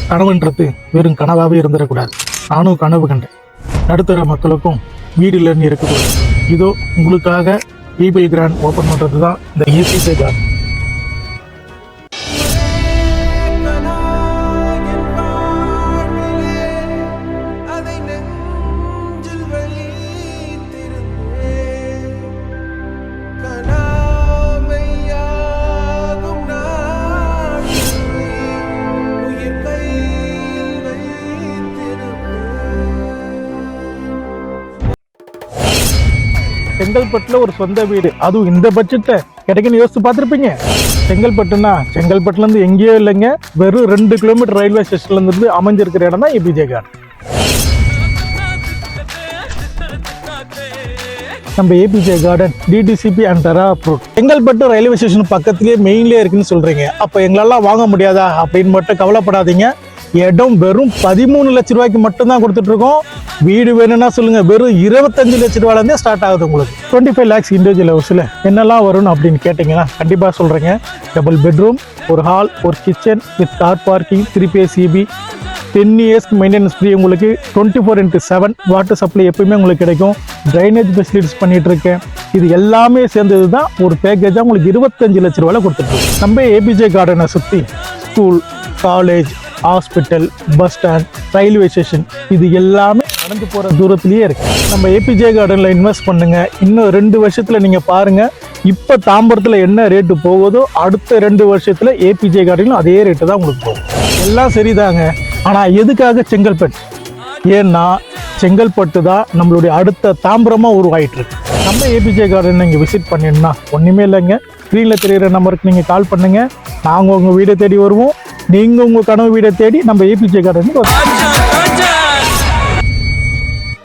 கனவுன்றது வெறும் கனவாகவே இருந்துடக்கூடாது. நானும் கனவு கண்டேன். நடுத்தர மக்களுக்கும் வீடு இல்லைன்னு இருக்கக்கூடாது. இதோ உங்களுக்காக ஈபிள் கிராண்ட் ஓப்பன் பண்ணுறது தான் இந்த ஏபிஜே கார்டன். செங்கல்பட்டுல ஒரு சொந்த வீடு, அதுவும் இந்த பட்ஜெட்டை கிடைக்குன்னு யோசிச்சு பார்த்துருப்பீங்க. செங்கல்பட்டுனா செங்கல்பட்டுல இருந்து எங்கேயோ இல்லைங்க, வெறும் 2 கிலோமீட்டர் ரயில்வே ஸ்டேஷன்ல இருந்து அமைஞ்சிருக்கிற இடம் தான் ஏபிஜே கார்டன். நம்ம APJ garden DTCP and RERA approved. Chengalpattu railway station பக்கத்துலேயே மெயின்லேயே இருக்குன்னு சொல்றீங்க. அப்போ எங்களெல்லாம் வாங்க முடியாதா அப்படின்னு மட்டும் கவலைப்படாதீங்க. இடம் வெறும் 13 லட்ச ரூபாய்க்கு மட்டும்தான் கொடுத்துட்டு இருக்கோம். வீடு வேணும்னா சொல்லுங்க, வெறும் 25 லட்ச ரூபாயிலேருந்தே ஸ்டார்ட் ஆகுது. உங்களுக்கு 25 lakhs இண்டிவிஜுவல் ஹவுஸில் என்னெல்லாம் வரும் அப்படின்னு கேட்டிங்கன்னா கண்டிப்பாக சொல்கிறேங்க. டபுள் பெட்ரூம், ஒரு ஹால், ஒரு kitchen with car parking, 3 EB, 10 years maintenance free. உங்களுக்கு 24/7 வாட்டர் சப்ளை எப்பயுமே உங்களுக்கு கிடைக்கும். ட்ரைனேஜ் ஃபெசிலிட்டிஸ் பண்ணிட்டு இருக்கேன். இது எல்லாமே சேர்ந்தது தான் ஒரு பேக்கேஜாக உங்களுக்கு 25 லட்ச ரூபாயில் கொடுத்துருக்கோம். நம்ம ஏபிஜே கார்டனை சுற்றி school, college, hospital, bus stand, railway station இது எல்லாமே நடந்து போகிற தூரத்துலேயே இருக்கு. நம்ம ஏபிஜே கார்டனில் இன்வெஸ்ட் பண்ணுங்க. இன்னும் 2 வருஷத்தில் நீங்கள் பாருங்கள், இப்போ தாம்பரத்தில் என்ன ரேட்டு போகுதோ அடுத்த 2 வருஷத்தில் ஏபிஜே கார்டனிலும் அதே ரேட்டு தான் உங்களுக்கு போகும். எல்லாம் சரிதாங்க, ஆனால் எதுக்காக செங்கல்பட்டு? ஏன்னா செங்கல்பட்டு தான் நம்மளுடைய அடுத்த தாம்பரமாக உருவாகிட்டு இருக்கு. நம்ம ஏபிஜே கார்டன் நீங்கள் விசிட் பண்ணிடணும்னா ஒன்றுமே இல்லைங்க, ஸ்க்ரீனில் தெரிகிற நம்பருக்கு நீங்கள் கால் பண்ணுங்கள். நாங்கள் உங்கள் வீடை தேடி வருவோம். நீங்கள் உங்கள் கனவு வீடை தேடி நம்ம ஏபிஜே கார்டனுக்கு